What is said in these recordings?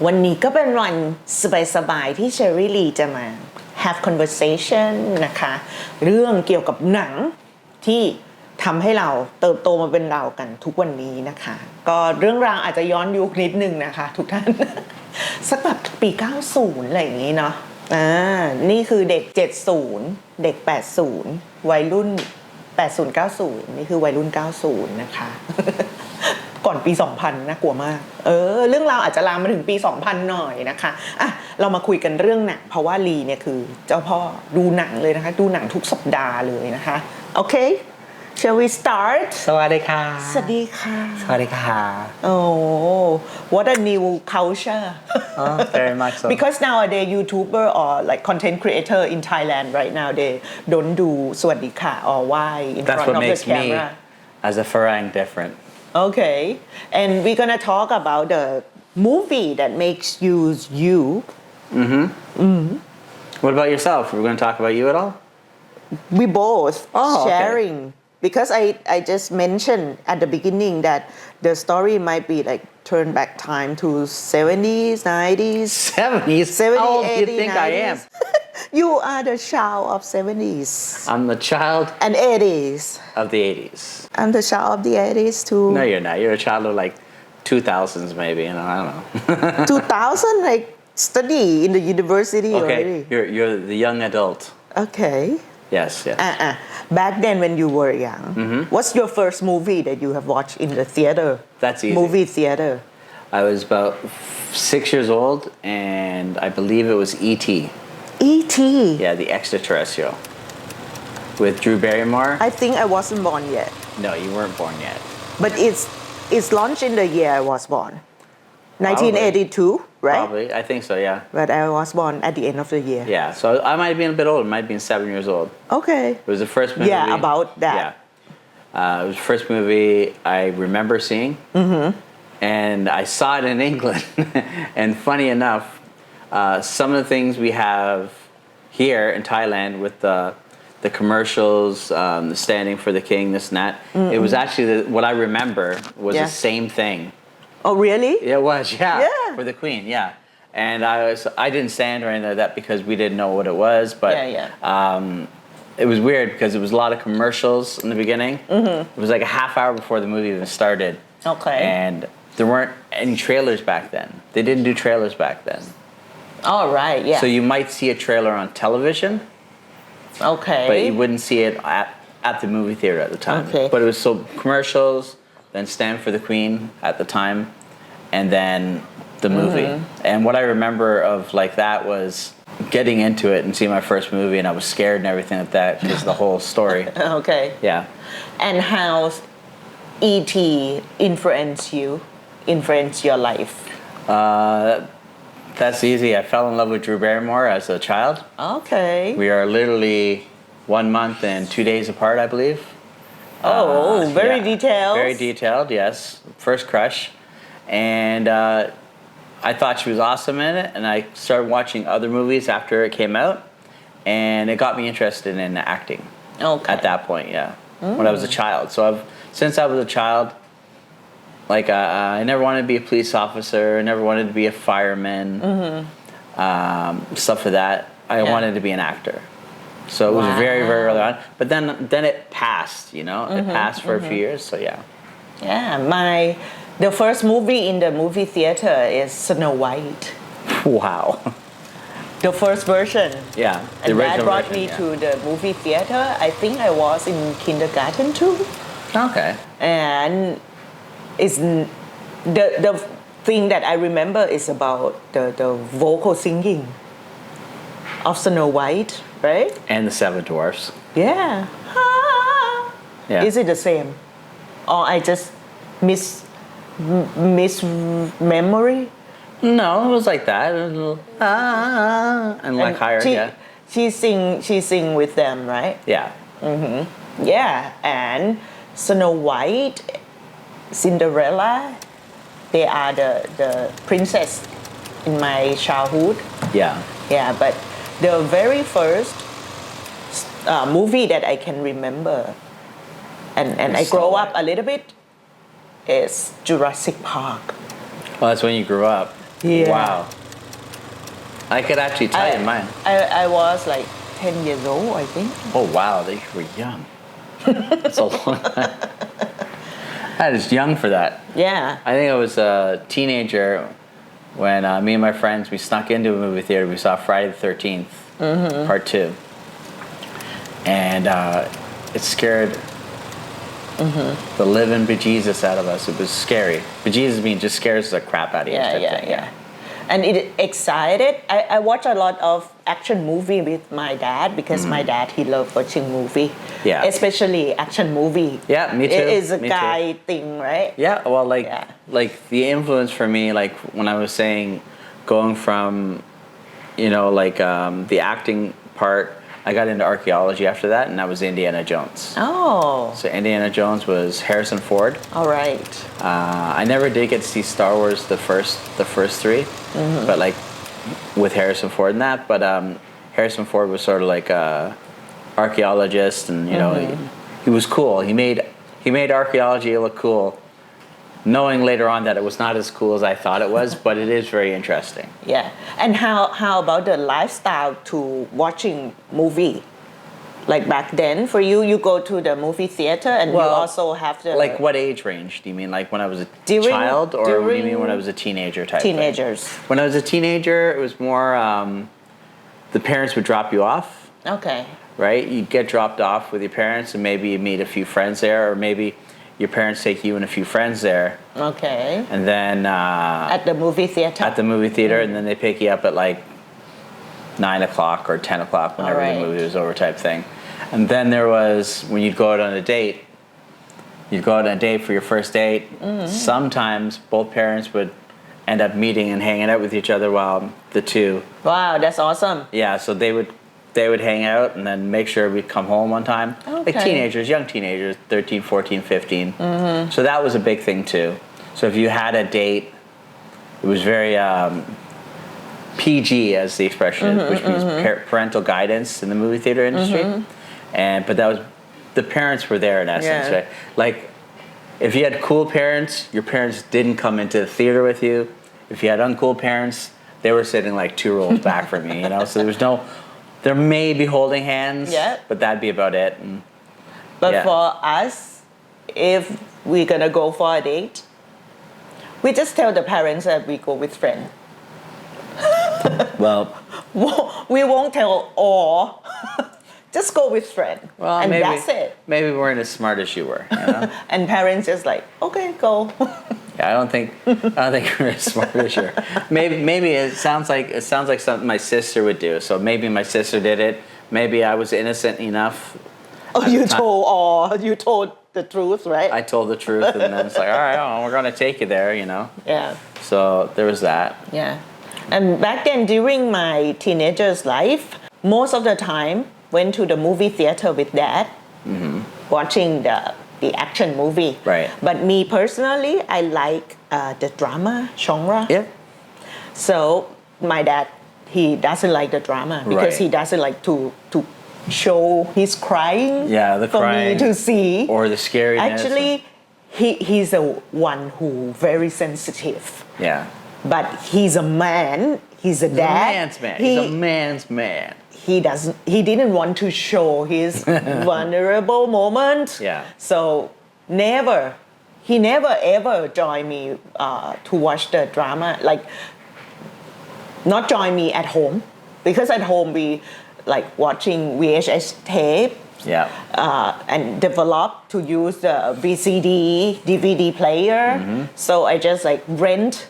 วันนี้ก็เป็นวันสบายๆที่เชอรี่ลีจะมา have conversation นะคะเรื่องเกี่ยวกับหนังที่ทำให้เราเติบโตมาเป็นเรากันทุกวันนี้นะคะก็เรื่องราวอาจจะย้อนยุคนิดนึงนะคะทุกท่าน สักแบบปี 90 อะไรอย่างนี้เนาะนี่คือเด็ก 70 เด็ก 80 วัยรุ่น 80 90 นี่คือวัยรุ่น 90 นะคะ ก่อนปี 2000 น่ากลัวมากเรื่องราวอาจจะลามมาถึงปี 2000 หน่อยนะคะอ่ะเรามาคุยกันเรื่องหนังเพราะว่าลีเนี่ยคือเจ้าพ่อดูหนังเลยนะคะดูหนังทุกสัปดาห์เลยนะคะโอเค Shall we start สวัสดีค่ะสวัสดีค่ะสวัสดีค่ะ Oh what a new culture very much so because nowadays YouTuber or like content creator in Thailand right now they don't do สวัสดีค่ะ or why in That's front what of the makes me camera as a Farang different Okay and we're gonna talk about the movie that makes you you What about yourself? We're going to talk about you at all? We both okay. sharing because I just mentioned at the beginning that the story might be like turn back time to 70s 90s 70s? 70s How old do you 80s, think 90s? I am? You are the child of 70s I'm the child and 80s of the 80s I'm the child of the 80s too No you're not you're a child of like 2000s maybe I don't know 2000 like study in the university already Okay you're the young adult Okay Yes Back then when you were young what's your first movie that you have watched in the theater That's easy Movie theater I was about 6 years old and I believe it was E.T. E.T. Yeah the extraterrestrial with Drew Barrymore I think I wasn't born yet No you weren't born yet but it's launched in the year I was born 1982 right Probably I think so yeah but I was born at the end of the year Yeah so I might have been a bit old I might have been 7 years old Okay It was the first movie Yeah about that Yeah it was the first movie I remember seeing and I saw it in England and funny enough some of the things we have here in Thailand with the commercials the standing for the king this and that it was actually what I remember was the same thing Oh really It was yeah for the queen yeah and I didn't stand or anything like that because we didn't know what it was but it was weird because it was a lot of commercials in the beginning it was like a half hour before the movie even started Okay and there weren't any trailers back then they didn't do trailers back then All right yeah so you might see a trailer on television Okay but you wouldn't see it at the movie theater at the time Okay but it was so commercials then Stand for the Queen at the time and then the movie and what I remember of like that was getting into it and seeing my first movie and I was scared and everything like that because the whole story Okay yeah and how E.T. influence your life that's easy I fell in love with Drew Barrymore as a child Okay we are literally 1 month and 2 days apart I believe very detailed very detailed yes first crush and I thought she was awesome in it and I started watching other movies after it came out and it got me interested in acting at that point when I was a child so since I was a child like I never wanted to be a police officer I never wanted to be a fireman stuff like that I wanted to be an actor so it was very very early on but then it passed you know it passed for a few years so the first movie in the movie theater is Snow White Wow the first version yeah and that brought me to the movie theater I think I was in kindergarten too Okay and it's the thing that I remember is about the vocal singing of Snow White right and the Seven Dwarfs yeah is it the same or I just miss memory No it was like that it was a little, and like higher she sing with them right yeah and Snow White Cinderella they are the princess in my childhood yeah but the very first movie that I can remember and I grow up a little bit is Jurassic Park Well that's when you grew up Yeah. Wow. I could actually tell you mine. I was like 10 years old, I think. Oh wow, they were young. That's a long time. I was young for that. Yeah. I think I was a teenager when me and my friends, we snuck into a movie theater. We saw Friday the 13th, Part 2. And it scared the living bejesus out of us. It was scary. Bejesus means just scares the crap out of you. Yeah. And it excited. I watch a lot of action movie with my dad because my dad, he loved watching movie. Yeah. Especially action movie. Yeah, me too. It is a Me guy thing, right? Yeah, well, Yeah. like the influence for me, like when I was saying, going from, the acting part, I got into archaeology after that, and that was Indiana Jones. Oh, So Indiana Jones was Harrison Ford. all right. I never did get to see Star Wars the first three, but like with Harrison Ford and that. But Harrison Ford was sort of like a archaeologist, and he was cool. He made archaeology look cool, knowing later on that it was not as cool as I thought it was, but it is very interesting. Yeah. And how about the lifestyle to watching movie? Like back then, for you go to the movie theater and you also have the... Like what age range? Do you mean like when I was a During- child, or do you during mean when I was a teenager type thing? Teenagers. When I was a teenager, it was more the parents would drop you off, Okay. right? You'd get dropped off with your parents, and maybe you meet a few friends there, or maybe your parents take you and a few friends there, Okay. and then At the movie theater. at the movie theater, and then they pick you up at like 9 o'clock or 10 o'clock whenever Alright. the movie was over type thing. And then there was when you'd go out on a date. You'd go out on a date for your first date. Sometimes both parents would end up meeting and hanging out with each other while the two. Wow, that's awesome. Yeah, so they would hang out and then make sure we'd come home on time. Like Okay. teenagers, young teenagers, 13, 14, 15. So that was a big thing too. So if you had a date, it was very PG, as the expression is, which means parental guidance in the movie theater industry. But that was, the parents were there in essence, Yeah. right? Like, if you had cool parents, your parents didn't come into the theater with you. If you had uncool parents, they were sitting like 2 rows back from you, So there was no, there may be holding hands, Yeah. but that'd be about it. And But Yeah. for us, if we're gonna go for a date, we just tell the parents that we go with friends. well, We won't tell all. Just go with friend. And maybe, that's it. Maybe we weren't as smart as you were, And parents just like, okay, go. Yeah, I don't think we're as smart as you. Maybe it sounds like something my sister would do. So maybe my sister did it. Maybe I was innocent enough. Oh, you told the truth, right? I told the truth, and then it's like, all right, we're gonna take you there, Yeah. So there was that. Yeah. And back then, during my teenager's life, most of the time, went to the movie theater with dad, watching the action movie. Right. But me personally, I like the drama genre. Yeah. So my dad, he doesn't like the drama because Right. he doesn't like to show his crying. Yeah, the for crying. me to see. Or the scariness. Actually, he's the one who very sensitive. Yeah. But he's a man. He's a dad. He's a man's man. He's a man's man. He didn't want to show his vulnerable moment. Yeah. So he never ever joined me to watch the drama. Like, not join me at home, because at home we like watching VHS tape. Yeah. And develop to use the VCD, DVD player. So I just like rent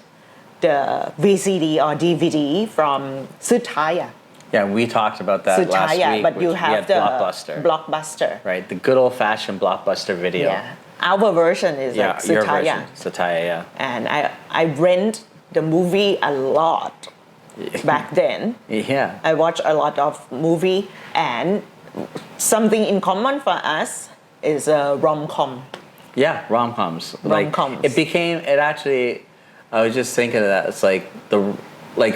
the VCD or DVD from Sutaya. Yeah, we talked about that last Sutaya, week. but you which we have had the Blockbuster. Blockbuster. Right, the good old-fashioned Blockbuster video. Yeah. Our version is Yeah, like your Sutaya. version. Sutaya, yeah. And I rent the movie a lot back then. Yeah. I watch a lot of movie, and something in common for us is rom-com. Yeah, rom-coms. Rom-coms. It actually, I was just thinking of that. It's like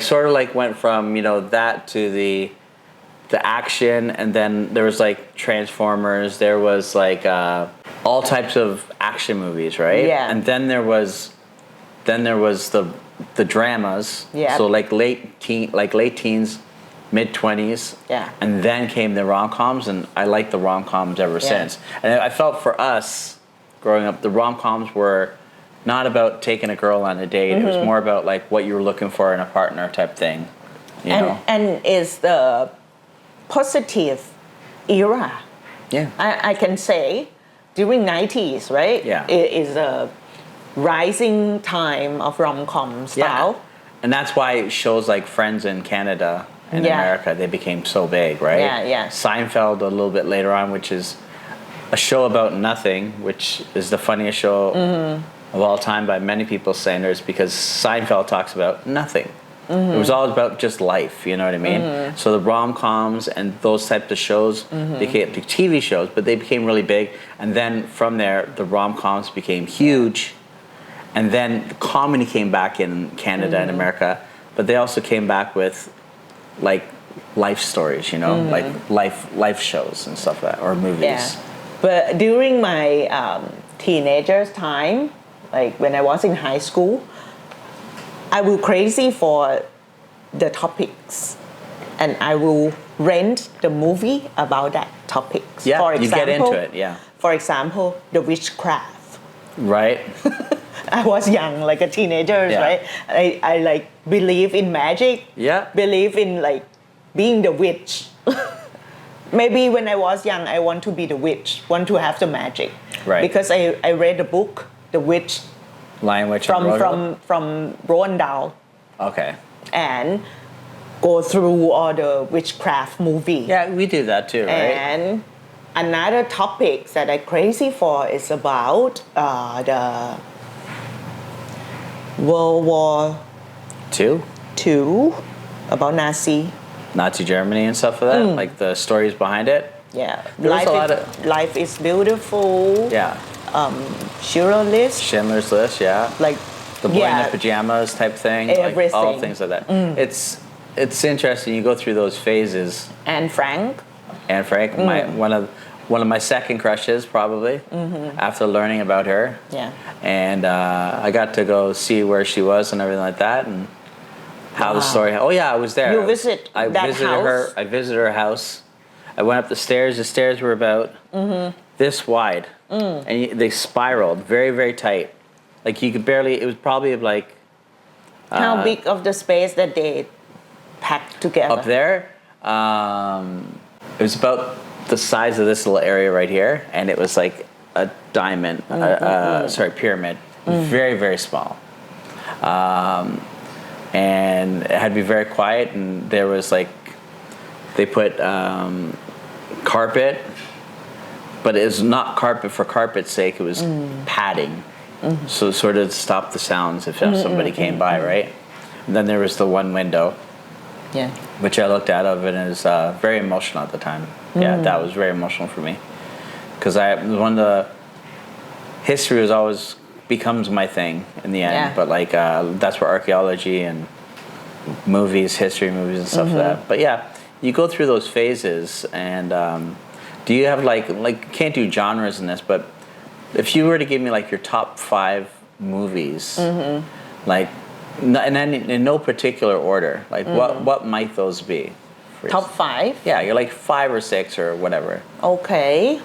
sort of like went from, that to the action, and then there was like Transformers, there was like all types of action movies, right? Yeah. And then there was the the dramas. Yeah. So like late teens, mid 20s. Yeah. And then came the rom-coms, and I liked the rom-coms ever since. And I felt for us growing up, the rom-coms were not about taking a girl on a date. It was more about like what you were looking for in a partner type thing. You know? And it's the positive era. Yeah. I can say during 90s, right? Yeah. It is a rising time of rom-com style. Yeah. And that's why shows like Friends in Canada and America, they became so big, right? Yeah. Seinfeld a little bit later on, which is a show about nothing, which is the funniest show of all time by many people standards, because Seinfeld talks about nothing. It was all about just life, you know what I mean? So the rom-coms and those types of shows became the TV shows, but they became really big. And then from there, the rom-coms became huge. And then the comedy came back in Canada and America, but they also came back with like life stories, you know, like life shows and stuff like that, or movies. Yeah. But during my teenagers time, like when I was in high school, I will crazy for the topics, and I will rent the movie about that topics. Yeah, for example, you get into it, yeah. For example, the witchcraft. Right. I was young, like a teenager, Yeah. right? I like believe in magic. Yeah. Believe in like being the witch. Maybe when I was young, I want to be the witch, want to have the magic. Right. Because I read the book, The Witch, Lion, Witch, and Wardrobe? from Roald Dahl, Okay. and go through all the witchcraft movie. Yeah, we do that too, right? And another topic that I crazy for is about the World War Two? II, about Nazi. Nazi Germany and stuff like that, like the stories behind it. Yeah, There was a lot life is beautiful. Yeah. Schindler's List, Schindler's List, yeah. like The boy in the pajamas type thing, like all Everything. things like that. It's interesting. You go through those phases. Anne Frank. Anne Frank, one of my second crushes probably. After learning about her, Yeah. and I got to go see where she was and everything like that, and how the story. Oh yeah, I was there. You visit I that visited house? her. I visited her house. I went up the stairs. The stairs were about this wide, and they spiraled very, very tight. Like you could barely. It was probably like How big of the space that they packed together? up there. It was about the size of this little area right here, and it was like a diamond. Pyramid. Very, very small. And it had to be very quiet, and there was like they put carpet, but it was not carpet for carpet's sake. It was padding, so sort of to stop the sounds if somebody came by, right? And then there was the one window, Yeah. which I looked out of, and it was very emotional at the time. Yeah, that was very emotional for me, because one of the history was always becomes my thing in the end. Yeah. But like that's where archaeology and history movies and stuff like that. But yeah, you go through those phases, and do you have like can't do genres in this, but if you were to give me like your top 5 movies, like and then in no particular order, like what might those be? Top 5? Yeah, you're like 5 or 6 or whatever. Okay.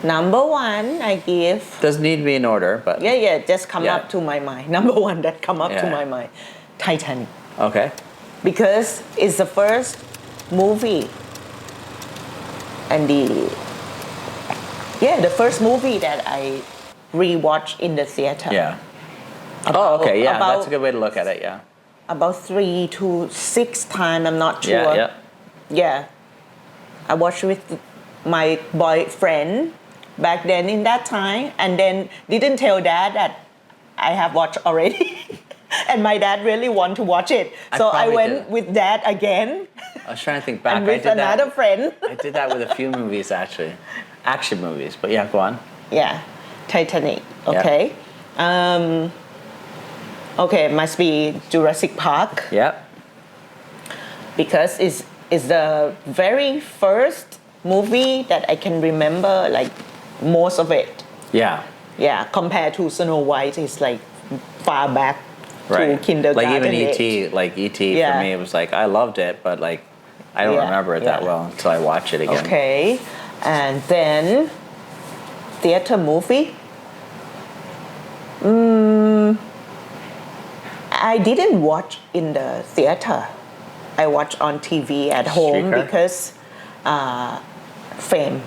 Number 1, I give. Doesn't need to be in order, but Yeah, just come Yeah. up to my mind. Number 1 that come up to Yeah. my mind, Titanic. Okay. Because it's the first movie and the first movie that I rewatched in the theater. Yeah. About- Okay, yeah, about- that's a good way to look at it, yeah. About 3 to 6 times, I'm not sure. Yeah, yeah. Yeah. I watched with my boyfriend back then in that time, and then didn't tell dad that I have watched already. And my dad really want to watch it. So I probably went did. with dad again I was trying to think back. and with another friend. I did that with a few movies actually, action movies. But yeah, go on. Yeah, Titanic. Okay. Okay, must be Jurassic Park Yeah. because it's the very first movie that I can remember, like most of it. Yeah. Yeah, compared to Snow White, it's like far back. Right. kindergarten Like even age. E.T. Like E.T. Yeah. for me, it was like I loved it, but like I don't Yeah, remember it that yeah. well until I watch it again. Okay, and then theater movie. I didn't watch in the theater. I watched on TV at home Streetcar? because Fame.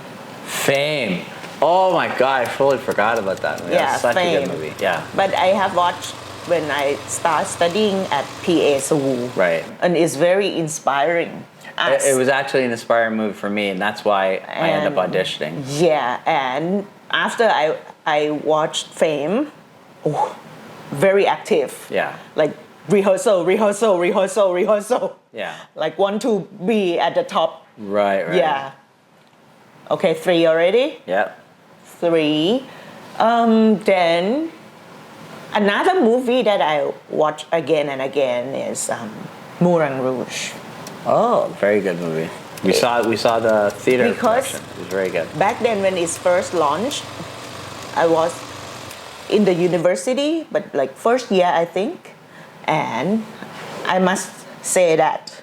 Fame. Oh my god, I fully forgot about that movie. Yeah, That's such Fame. a good movie. Yeah. But I have watched when I start studying at PA Seoul. Right. And it's very inspiring. It was actually an inspiring movie for me, and that's why I ended up And- auditioning. Yeah, and after I watched Fame, very active. Yeah. Like rehearsal. Yeah. Like want to be at the top. Right. Yeah. Okay, 3 already. Yeah. 3. Then another movie that I watch again and again is Moulin Rouge. Oh, very good movie. We saw the theater Because- production. It was very good. Back then when it's first launched, I was in the university, but like first year I think, and I must say that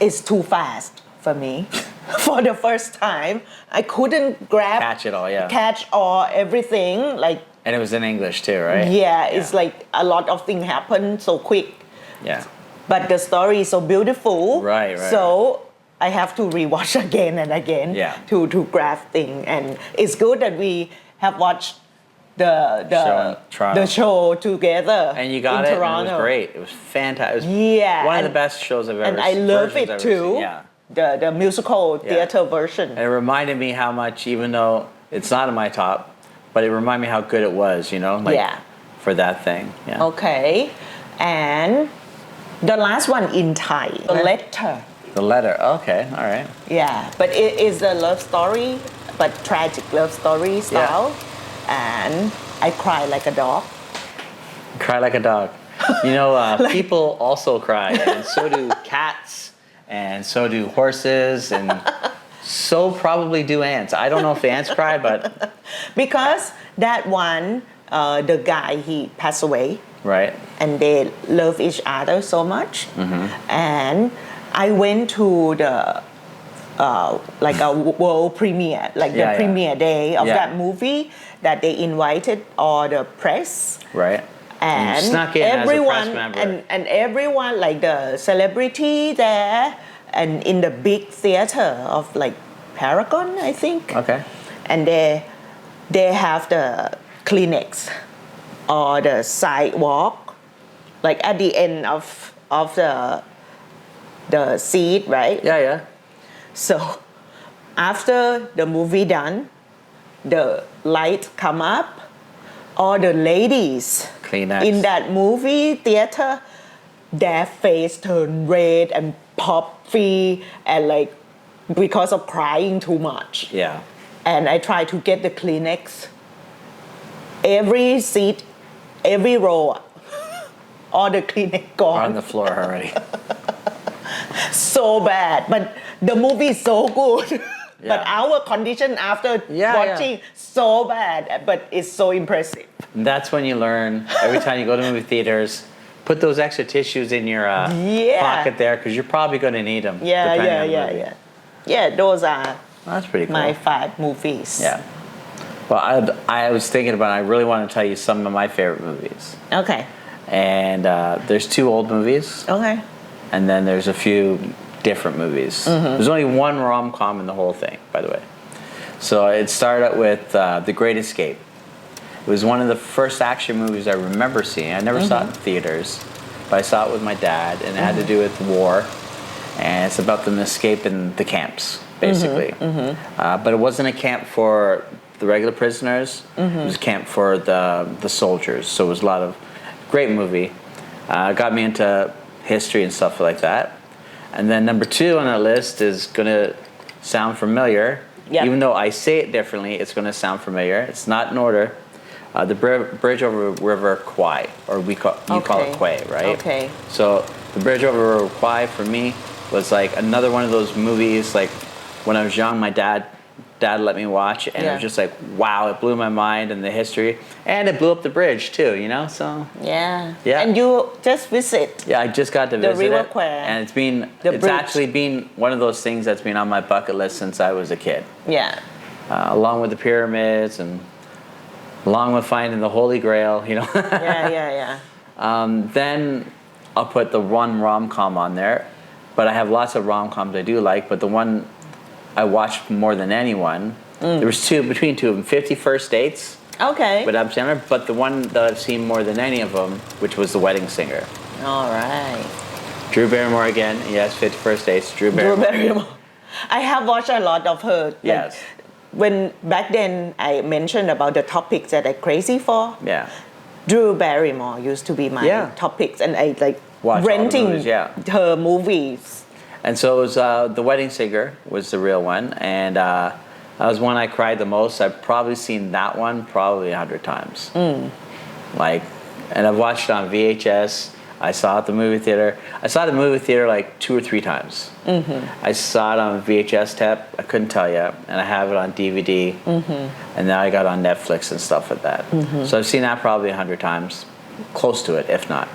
it's too fast for me. For the first time, I couldn't Catch it all, yeah. catch all everything. Like And it was in English too, right? yeah, it's like a lot of things happen so quick. Yeah. But the story is so beautiful. Right. So I have to rewatch again and again Yeah. to grasp things. And it's good that we have watched the Show in Toronto. the show together. And you got in it, Toronto. and it was great. It was fantastic. Yeah, One of and- the best shows I've ever And seen. I love versions it I've ever too. seen. Yeah. The musical theater version. And it reminded me how much, even though it's not in my top, but it reminded me how good it was, you know? Like, Yeah. For that thing. Yeah. Okay. And the last one in Thai, The Okay. Letter. The letter. Okay. All right. Yeah, but it is a love story, but tragic love story style. And I cry like a dog. Cry like a dog. You know, people also cry, and so do cats, and so do horses, and so probably do ants. I don't know if the ants cry, but Because that one, the guy, he passed away. right. And they love each other so much. And I went to the like a world premiere, like Yeah, the yeah. premiere day of Yeah. that movie that they invited all the press. Right. And you snuck in as a everyone press member. and everyone, like the celebrity there and in the big theater of like Paragon, I think. Okay. And they have the clinics or the sidewalk, like at the end of the seat, right? Yeah, yeah. So after the movie done, the light come up, all the ladies Kleenex. in that movie theater, their face turn red and puffy and like because of crying too much. Yeah. And I try to get the Kleenex. Every seat, every row, all the Kleenex gone. On the floor already. So bad, but the movie is so good. But Yeah. our condition after Yeah, watching so bad, but it's so impressive. And that's when you learn every time you go to movie theaters, put those extra tissues in your Yeah. pocket there because you're probably going to need them. Yeah. Yeah, those are That's pretty cool. my 5 movies. Yeah. Well, I was thinking about. I really want to tell you some of my favorite movies, Okay. and there's 2 old movies, Okay. and then there's a few different movies. There's only one rom-com in the whole thing, by the way. So it started out with The Great Escape. It was one of the first action movies I remember seeing. I never saw it in theaters, but I saw it with my dad, and it had to do with war, and it's about them escaping the camps, basically. But it wasn't a camp for the regular prisoners. It was a camp for the soldiers. So it was a lot of great movie. Got me into history and stuff like that. And then number 2 on that list is gonna sound familiar. Yep. Even though I say it differently, it's gonna sound familiar. It's not in order. The bridge over River Kwai, or you call Okay. it Kwai, right? Okay. So the bridge over River Kwai for me was like another one of those movies. Like when I was young, my dad Dad let me watch, and it was just like, wow, it blew my mind and the history, and it blew up the bridge too, you know. So Yeah. Yeah. And you just visit. yeah, I just got to visit River it, Kwai. and The it's bridge. actually been one of those things that's been on my bucket list since I was a kid, Yeah. along with the pyramids and along with finding the Holy Grail, you know. Yeah. Then I'll put the one rom-com on there, but I have lots of rom-coms I do like, but the one I watched more than anyone, there was between two of them, 50 First Dates Okay. with Adam Sandler, but the one that I've seen more than any of them, which was The Wedding Singer. All right. Drew Barrymore again, yes, 50 First Dates, Drew Drew Barrymore. Barrymore. I have watched a lot of her. Like, Yes. When back then I mentioned about the topics that I'm crazy for. Yeah. Drew Barrymore used to be my Yeah. topics, and I like Watch all the renting movies, yeah. her movies. And so it was The Wedding Singer was the real one, and that was one I cried the most. I've probably seen that one probably 100 times. Like, and I've watched it on VHS. I saw it at the movie theater. I saw it at the movie theater like 2 or 3 times. I saw it on VHS tape. I couldn't tell you, and I have it on DVD. And now I got it on Netflix and stuff like that. So I've seen that probably 100 times, close to it, if not.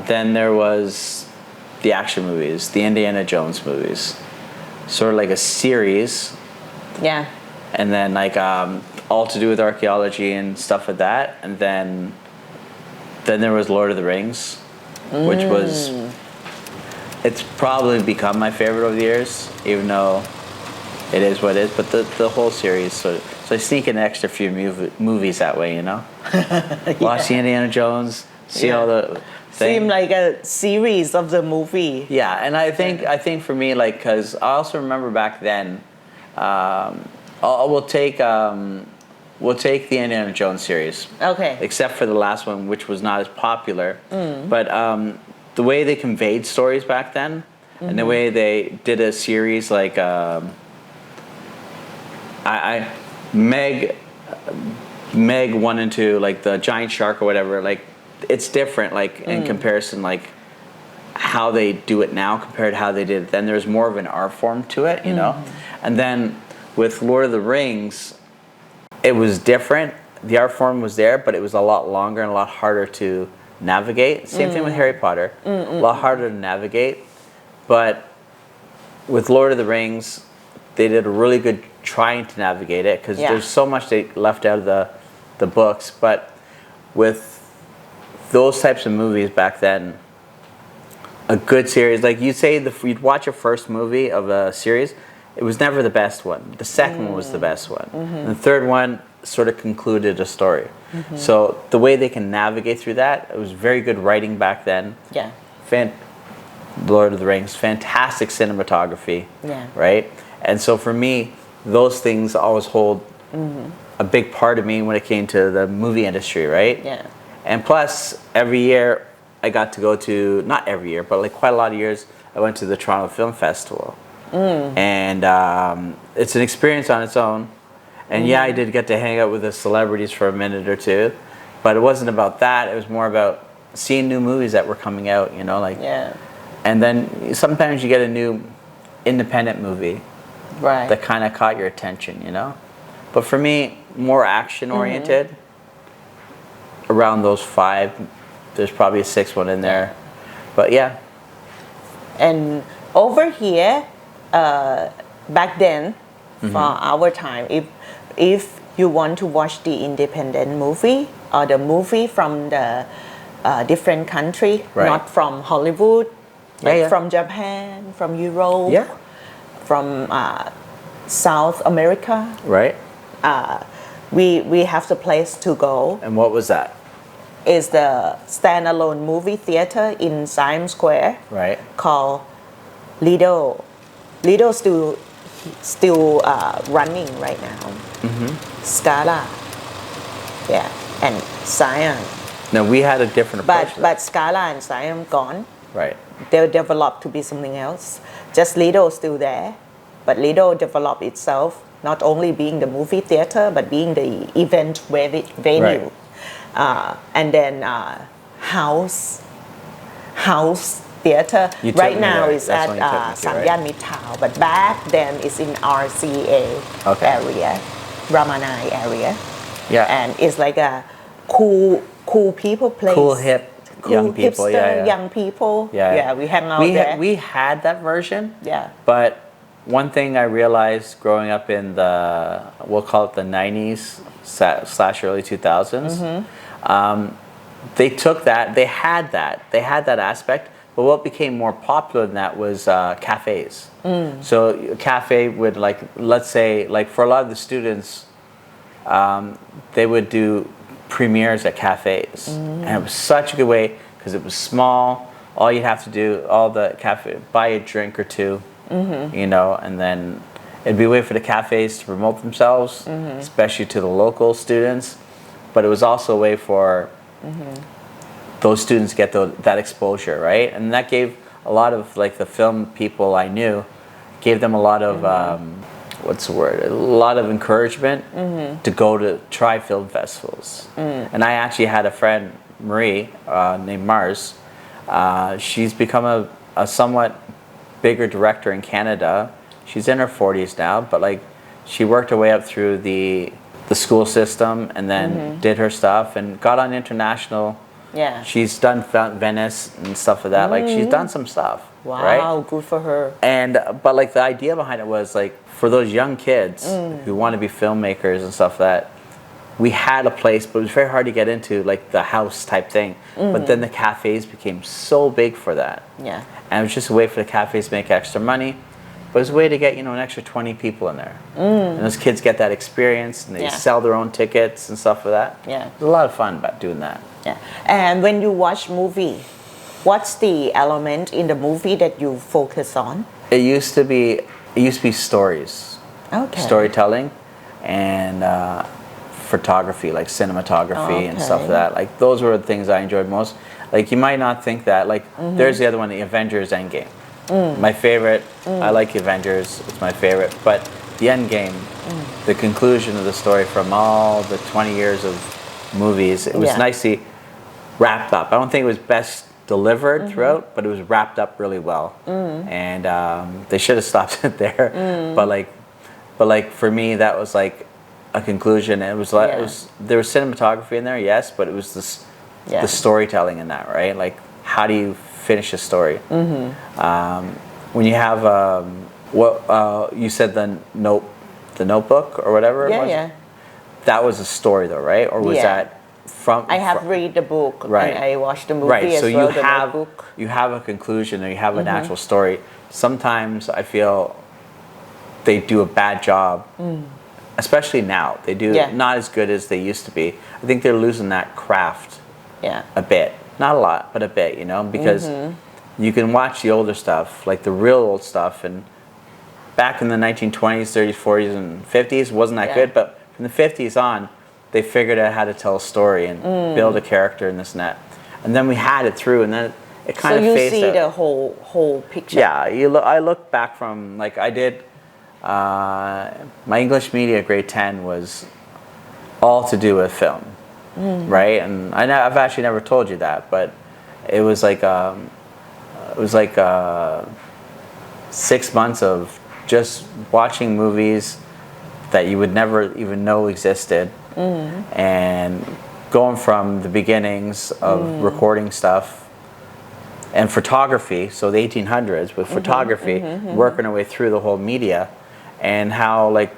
Then there was the action movies, the Indiana Jones movies, sort of like a series, Yeah. and then like all to do with archaeology and stuff like that. And then there was Lord of the Rings, which was, it's probably become my favorite over the years, even though it is what it is. But the whole series, so I sneak in an extra few movies that way, you know. Watch the Indiana Jones, see all the things. Seemed like a series of the movie. Yeah, and I think for me, like, because I also remember back then, we'll take the Indiana Jones series. Okay. Except for the last one, which was not as popular. But the way they conveyed stories back then, and the way they did a series like Meg 1 and 2, like the giant shark or whatever, like it's different, like in comparison, like how they do it now compared to how they did it then. There's more of an art form to it, you know. And then with Lord of the Rings, it was different. The art form was there, but it was a lot longer and a lot harder to navigate. Same thing with Harry Potter. A lot harder to navigate. But with Lord of the Rings, they did a really good trying to navigate it, because there's so much they left out of the books. But with those types of movies back then, a good series, like you'd say, you'd watch a first movie of a series, it was never the best one. The second one was the best one. And the third one sort of concluded a story. So the way they can navigate through that, it was very good writing back then. Yeah. Lord of the Rings, fantastic cinematography. Yeah. Right? And so for me, those things always hold a big part of me when it came to the movie industry, right? Yeah. And plus, every year I got to go to, not every year, but like quite a lot of years, I went to the Toronto Film Festival. And it's an experience on its own. And yeah, I did get to hang out with the celebrities for a minute or two, but it wasn't about that. It was more about seeing new movies that were coming out, you know, like. Yeah. And then sometimes you get a new independent movie Right. that kind of caught your attention, you know. But for me, more action oriented. Around those 5, there's probably a 6th one in there, but yeah. And over here, back then, for our time, if you want to watch the independent movie or the movie from the different country, Right. not from Hollywood, like Yeah. from Japan, from Europe, Yeah. from South America, Right. we have the place to go. And what was that? Is the standalone movie theater in Siam Square Right. called Lido. Lido still running right now. Scala, yeah, and Siam. No, we had a different approach. But Scala and Siam gone. Right. They developed to be something else. Just Lido still there, but Lido developed itself not only being the movie theater but being the event venue. Right. And then house theater. You took Right me now there. it's That's at when you took me to, right? Sanyan Midtown, but back then it's in RCA Okay. area, Ramanai area. Yeah. And it's like a cool people place. Cool, hip, Cool young people. hipster, Yeah. young people. Yeah, we hang out there. We had that version. Yeah. But one thing I realized growing up in the, we'll call it the 90s / early 2000s, they took that, they had that aspect, but what became more popular than that was cafes. So a cafe would, like, let's say, like for a lot of the students, they would do premieres at cafes. And it was such a good way because it was small. All you'd have to do, all the cafe, buy a drink or two, you know, and then it'd be a way for the cafes to promote themselves, especially to the local students. But it was also a way for those students to get that exposure, right? And that gave a lot of, like, the film people I knew, gave them a lot of, what's the word? A lot of encouragement to go to try film festivals. And I actually had a friend, Marie, named Mars. She's become a somewhat bigger director in Canada. She's in her 40s now, but like she worked her way up through the school system and then did her stuff and got on international. Yeah. She's done Venice and stuff like that. Like she's done some stuff. Wow, right? good for her. And but like the idea behind it was like for those young kids who want to be filmmakers and stuff like that, we had a place, but it was very hard to get into, like the house type thing. But then the cafes became so big for that. Yeah. And it was just a way for the cafes to make extra money. But it was a way to get, you know, an extra 20 people in there. And those kids get that experience and they sell their own tickets and stuff like that. Yeah. It's a lot of fun about doing that. Yeah. And when you watch movie, what's the element in the movie that you focus on? It used to be stories. Okay. Storytelling and photography, like cinematography and stuff like that. Like those were the things I enjoyed most. Like you might not think that. Like there's the other one, the Avengers Endgame. My favorite. I like Avengers. It's my favorite. But the Endgame, the conclusion of the story from all the 20 years of movies, it was nicely wrapped up. I don't think it was best delivered throughout, but it was wrapped up really well. And they should have stopped it there. But like for me, that was like a conclusion. It was like there was cinematography in there, yes, but it was the storytelling in that, right? Like how do you finish a story? When you have what you said the Notebook or whatever it was. That was a story though, right? Or was that from? I have read the book right. and I watched the movie right. as so well. you have a conclusion or you have an actual story. Sometimes I feel they do a bad job, especially now. They do not as good as they used to be. I think they're losing that craft a bit. Not a lot, but a bit, you know, because you can watch the older stuff, like the real old stuff, and back in the 1920s, 30s, 40s, and 50s, wasn't that good, but from the 50s on, they figured out how to tell a story and build a character in this and that. And then we had it through, and then it kind of phased out. So you see the whole picture. Yeah, I look back from, like I did, my English media grade 10 was all to do with film, right? And I've actually never told you that, but it was like 6 months of just watching movies that you would never even know existed, and going from the beginnings of recording stuff and photography, so the 1800s with photography, working our way through the whole media, and how like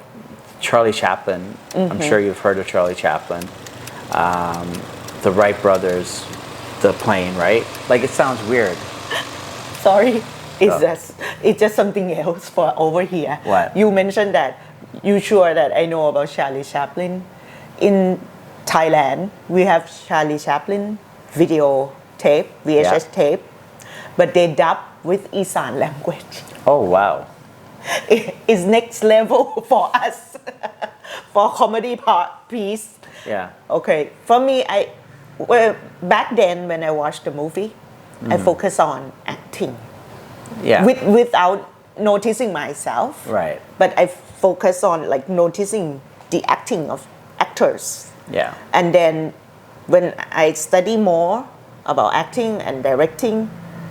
Charlie Chaplin, I'm sure you've heard of Charlie Chaplin, the Wright brothers, the plane, right? Like it sounds weird. Sorry, it's just something else for over here. What? You mentioned that you sure that I know about Charlie Chaplin. In Thailand, we have Charlie Chaplin video tape, VHS tape, but they dub with Isan language. Oh wow. It's next level for us, for comedy piece. Yeah. Okay, for me, back then when I watched the movie, I focus on acting. Yeah. Without noticing myself. Right. But I focus on like noticing the acting of actors. Yeah. And then when I study more about acting and directing,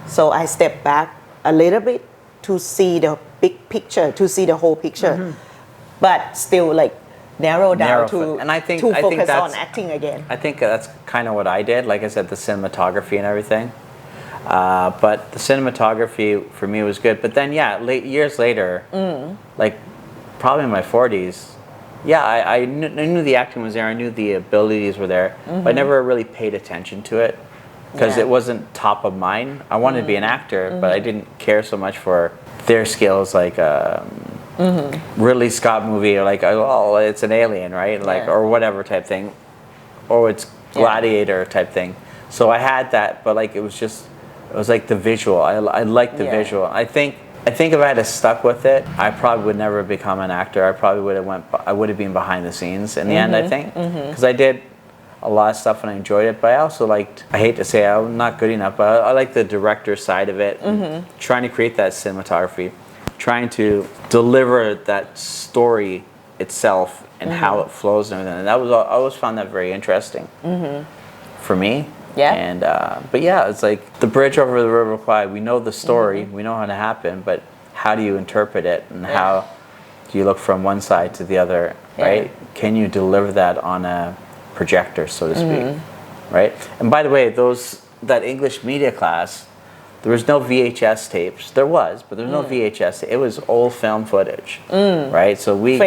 so I step back a little bit to see the big picture to see the whole picture but still like narrow down to and I think to I think focus on that's acting again I think that's kind of what I did. Like I said, the cinematography and everything. But the cinematography for me was good. But then, yeah, years later, like probably in my 40s, yeah, I knew the acting was there. I knew the abilities were there. But I never really paid attention to it because Yeah. it wasn't top of mind. I wanted to be an actor, but I didn't care so much for their skills, like Ridley Scott movie, or like, oh, it's an alien, right? Like, Yeah. or whatever type thing, or it's Gladiator type thing. So I had that, but like it was like the visual. I liked the Yeah. visual. I think if I had stuck with it, I probably would never become an actor. I would have been behind the scenes in the end, I think, because I did a lot of stuff and I enjoyed it. But I also liked, I hate to say I'm not good enough, but I like the director side of it, and trying to create that cinematography, trying to deliver that story itself and how it flows and everything. And I always found that very interesting for me. Yeah. And but yeah, it's like the bridge over the River Kwai. We know the story, we know how to happen, but how do you interpret it, and how do you look from one side to the other, right? Can you deliver that on a projector, so to speak, right? And by the way, that English media class, there was no VHS tapes. There was, but there was no VHS. It was old film footage, right? So we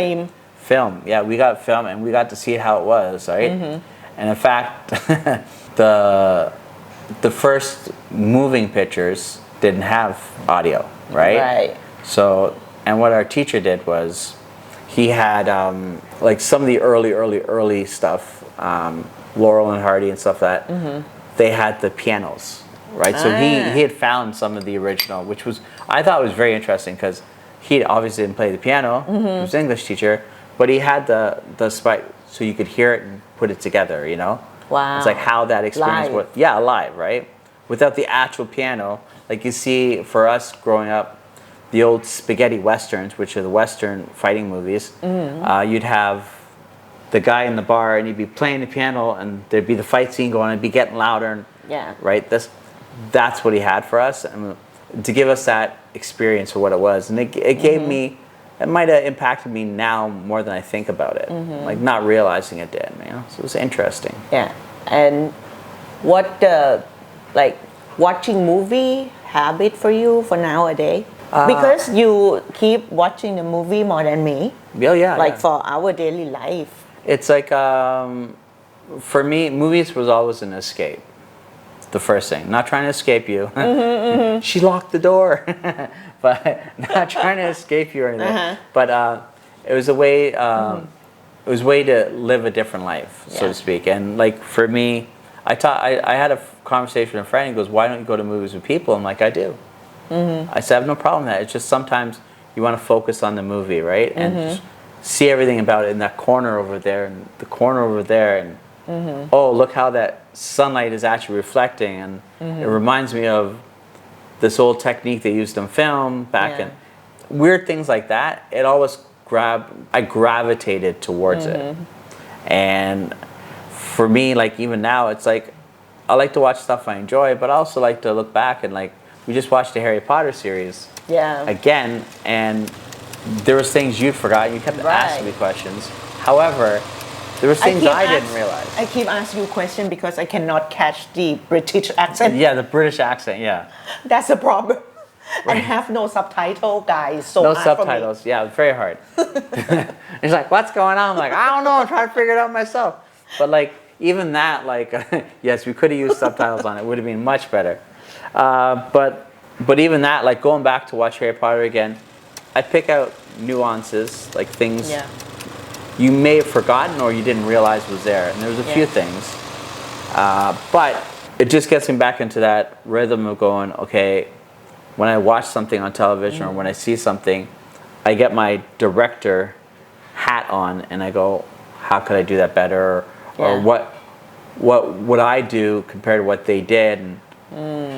film, yeah, we got film, and we got to see how it was, right? And in fact, the first moving pictures didn't have audio, right? Right. So, and what our teacher did was, he had like some of the early stuff, Laurel and Hardy and stuff like that. They had the pianos, right? So he had found some of the original, which was, I thought was very interesting, because he obviously didn't play the piano. He was an English teacher, but he had the spike so you could hear it and put it together, you know? Wow. It's like how that experience Live. was. Yeah, live, right? Without the actual piano. Like you see, for us growing up, the old spaghetti westerns, which are the western fighting movies, you'd have the guy in the bar and he'd be playing the piano and there'd be the fight scene going and it'd be getting louder. And, right? That's what he had for us. And to give us that experience for what it was. And it gave me, it might have impacted me now more than I think about it. Like not realizing it did, you know? So it was interesting. Yeah. And what like watching movie habit for you for nowadays? Because you keep watching the movie more than me. Yeah. Like for our daily life. It's like, for me, movies was always an escape. The first thing. Not trying to escape you. She locked the door. But not trying to escape you or anything. But it was a way, it was a way to live a different life, so to speak. And like for me, I had a conversation with a friend. He goes, "Why don't you go to movies with people?" I'm like, "I do." I said, "I have no problem with that. It's just sometimes you want to focus on the movie, right? And just see everything about it in that corner over there and the corner over there, and oh, look how that sunlight is actually reflecting, and it reminds me of this old technique they used in film back in weird things like that." It always I gravitated towards it. And for me, like even now, it's like I like to watch stuff I enjoy, but I also like to look back and like we just watched the Harry Potter series again, and there was things you'd forgotten. You kept asking me questions. However, there was things I didn't realize. I keep asking you questions because I cannot catch the British accent. Yeah, the British accent, yeah. That's the problem. And have no subtitle, guys. So No hard for me. subtitles, yeah, it's very hard. He's like, "What's going on?" I'm like, "I don't know, I'm trying to figure it out myself." But like, even that, like, yes, we could have used subtitles on it. It would have been much better. But even that, like going back to watch Harry Potter again, I pick out nuances, like things you may have forgotten or you didn't realize was there. And there was a few things. But it just gets me back into that rhythm of going, okay, when I watch something on television or when I see something, I get my director hat on and I go, how could I do that better? Or what would I do compared to what they did? And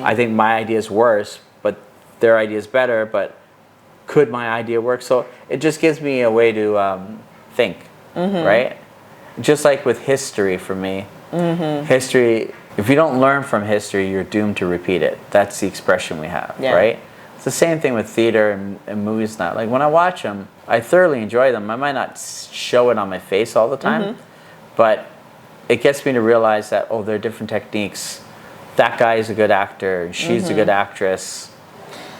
I think my idea is worse, but their idea is better, but could my idea work? So it just gives me a way to think, right? Just like with history for me, history, if you don't learn from history, you're doomed to repeat it. That's the expression we have, Yeah. right? It's the same thing with theater and movies now. Like when I watch them, I thoroughly enjoy them. I might not show it on my face all the time, but it gets me to realize that, oh, there are different techniques. That guy is a good actor, and she's a good actress.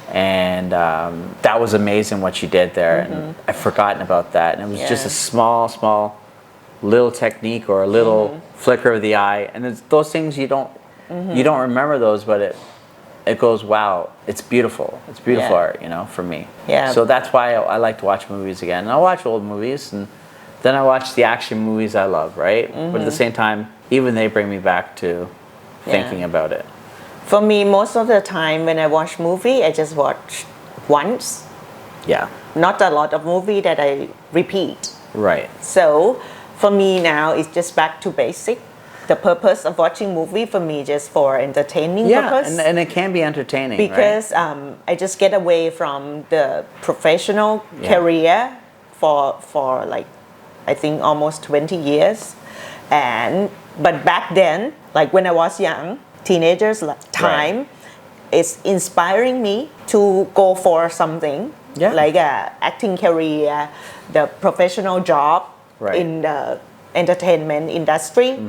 And that was amazing what she did there. And I've forgotten about that. And it was just a small little technique or a little flicker of the eye. And it's those things you don't remember those, but it goes, wow, it's beautiful. It's beautiful art, you know, for me. Yeah. So that's why I like to watch movies again. And I watch old movies, and then I watch the action movies I love, right? But at the same time, even they bring me back to thinking about it. For me, most of the time when I watch movie, I just watch once. Yeah. Not a lot of movie that I repeat. Right. So for me now, it's just back to basic. The purpose of watching movie for me just for entertaining purpose. And it can be entertaining, because I just get away from the professional career for like I think almost 20 years. But back then, like when I was young, teenagers time, it's inspiring me to go for something like a acting career, the professional job in the entertainment industry.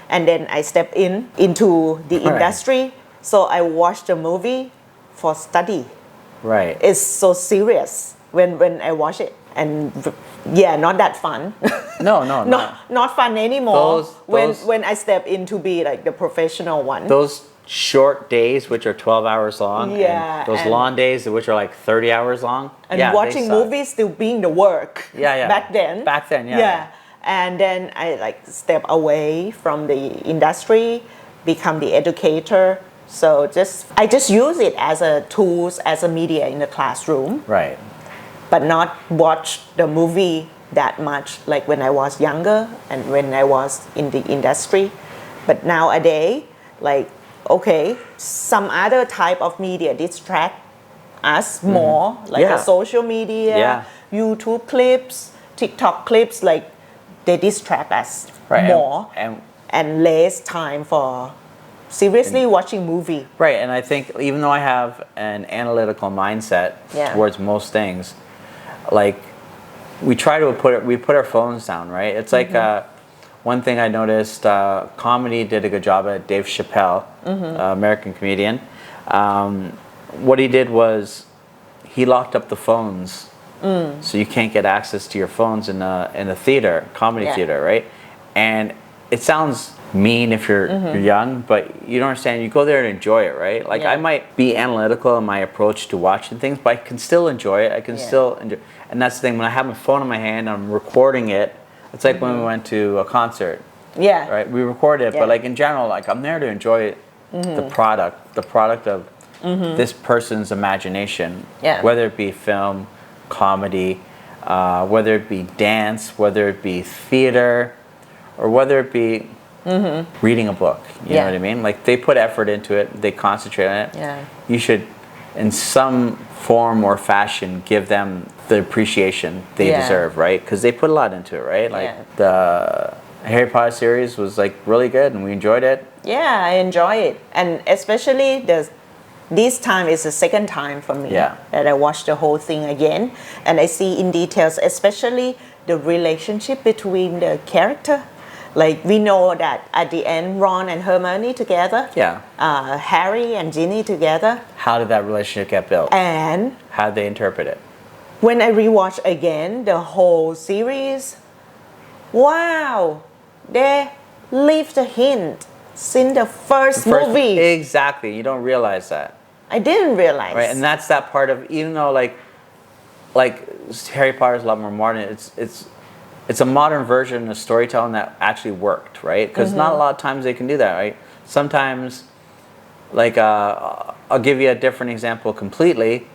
And then I step into the industry. So I watch the movie for study. Right. It's so serious when I watch it. And not that fun. No. Not fun anymore. Those, when I step in to be like the professional one. Those short days, which are 12 hours long, and those long days, which are like 30 hours long. And watching movies still being the work. Back then. Yeah. And then I like step away from the industry, become the educator. So I just use it as a tools, as a media in the classroom. Right. But not watch the movie that much like when I was younger and when I was in the industry. But nowadays, like, okay, some other type of media distract us more, like the social media, YouTube clips, TikTok clips, like they distract us more and less time for seriously watching movie. Right, and I think even though I have an analytical mindset towards most things, like we put our phones down, right? It's like one thing I noticed, comedy did a good job at Dave Chappelle, American comedian. What he did was he locked up the phones, so you can't get access to your phones in a theater, comedy theater, right? And it sounds mean if you're young, but you don't understand. You go there and enjoy it, right? Like I might be analytical in my approach to watching things, but I can still enjoy it. I can still enjoy. And that's the thing. When I have my phone in my hand, I'm recording it. It's like when we went to a concert. Right. We recorded it, but like in general, like I'm there to enjoy the product of this person's imagination. Whether it be film, comedy, whether it be dance, whether it be theater, or whether it be reading a book. You know what I mean? Like they put effort into it, they concentrate on it. You should, in some form or fashion, give them the appreciation they deserve, right? Because they put a lot into it, right? Like the Harry Potter series was like really good and we enjoyed it. Yeah, I enjoy it. And especially this time is the second time for me that I watched the whole thing again. And I see in details, especially the relationship between the character. Like we know that at the end, Ron and Hermione together. Harry and Ginny together. How did that relationship get built? And how did they interpret it? When I rewatch again the whole series, wow, they leave the hint since the first movie. Exactly, you don't realize that. I didn't realize. Right, and that's that part of, even though like Harry Potter is a lot more modern, it's a modern version of storytelling that actually worked, right? Because not a lot of times they can do that, right? Sometimes, like, I'll give you a different example completely.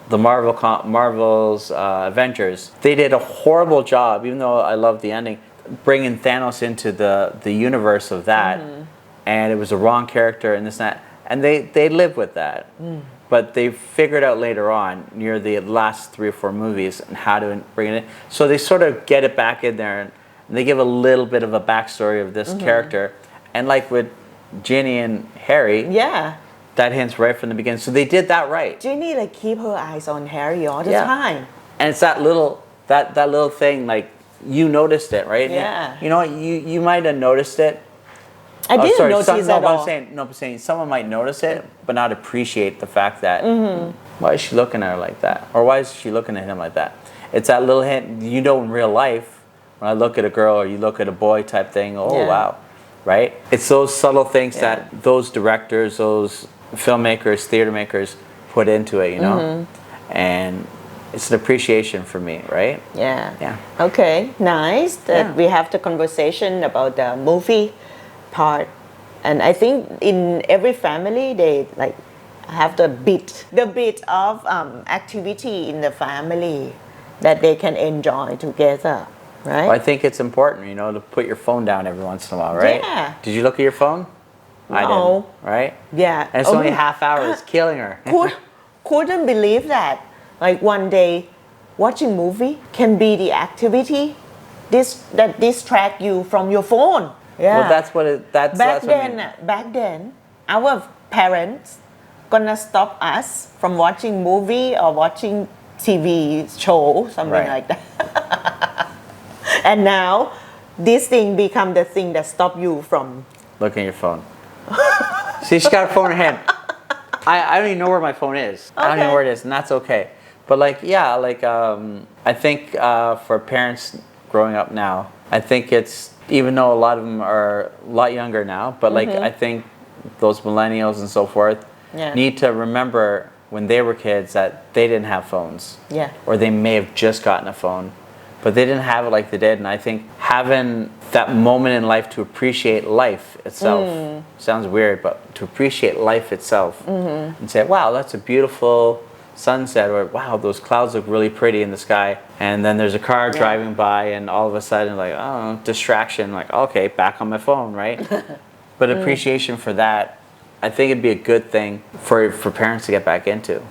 The Marvel's Avengers, they did a horrible job, even though I love the ending, bringing Thanos into the universe of that, and it was the wrong character and this and that, and they live with that. But they figured out later on, near the last 3 or 4 movies, and how to bring it in. So they sort of get it back in there, and they give a little bit of a backstory of this character, And like with Ginny and Harry, Yeah. that hints right from the beginning. So they did that right. Ginny like keep her eyes on Harry all the Yeah. time. And it's that little thing, like you noticed it, right? Yeah. You know what? You might have noticed it. I didn't notice no, at but all. I'm saying someone might notice it, but not appreciate the fact that why is she looking at her like that, or why is she looking at him like that? It's that little hint. You know, in real life, when I look at a girl or you look at a boy type thing, oh Yeah. wow, right? It's those subtle things Yeah. that those directors, those filmmakers, theater makers put into it, you know, and it's an appreciation for me, right? Yeah. Yeah. Okay, nice that Yeah. we have the conversation about the movie part. And I think in every family they like have the bit of activity in the family that they can enjoy together, right? Well, I think it's important, you know, to put your phone down every once in a while, right? Yeah. Did you look at your phone? I No. didn't, right? Yeah. And it's only a half hour. It's killing her. Couldn't believe that. Like one day, watching movie can be the activity that distract you from your phone. Yeah. Well, that's what back what I then, mean. our parents gonna stop us from watching movie or watching TV show, something Right. like that. And now, this thing become the thing that stop you from. Look at your phone. See, she's got her phone in her hand. I don't even know where my phone is. I don't even know Okay. where it is, and that's okay. But like, yeah, like I think for parents growing up now, I think it's, even though a lot of them are a lot younger now, but like I think those millennials and so forth Yeah. need to remember when they were kids that they didn't have phones. Yeah. Or they may have just gotten a phone, but they didn't have it like they did. And I think having that moment in life to appreciate life itself sounds weird, but to appreciate life itself and say, wow, that's a beautiful sunset, or wow, those clouds look really pretty in the sky. And then there's a car driving by, and all of a sudden, like, oh, distraction, like, okay, back on my phone, right? But appreciation for that, I think it'd be a good thing for parents to get back into,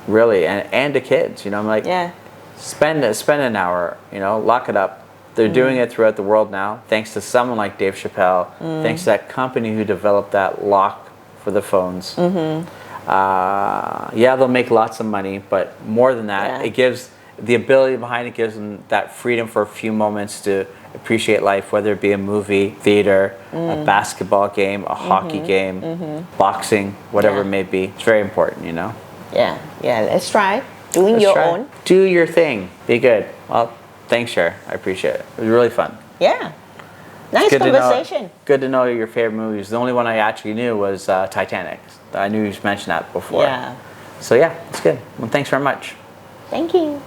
really, and to kids. You know, I'm like, Yeah. spend an hour, you know, lock it up. They're doing it throughout the world now, thanks to someone like Dave Chappelle, thanks to that company who developed that lock for the phones. Yeah, they'll make lots of money, but more than that, Yeah. it gives the ability behind it, gives them that freedom for a few moments to appreciate life, whether it be a movie, theater, a basketball game, a hockey game, boxing, whatever Yeah. it may be. It's very important, you know. Yeah. Let's try doing Let's your try. own. Do your thing. Be good. Well, thanks, Cher. I appreciate it. It was really fun. Yeah. Nice Good conversation. good to know your favorite movies. The only one I actually knew was Titanic. I knew you mentioned that before. Yeah. So yeah, it's good. Well, thanks very much. Thank you.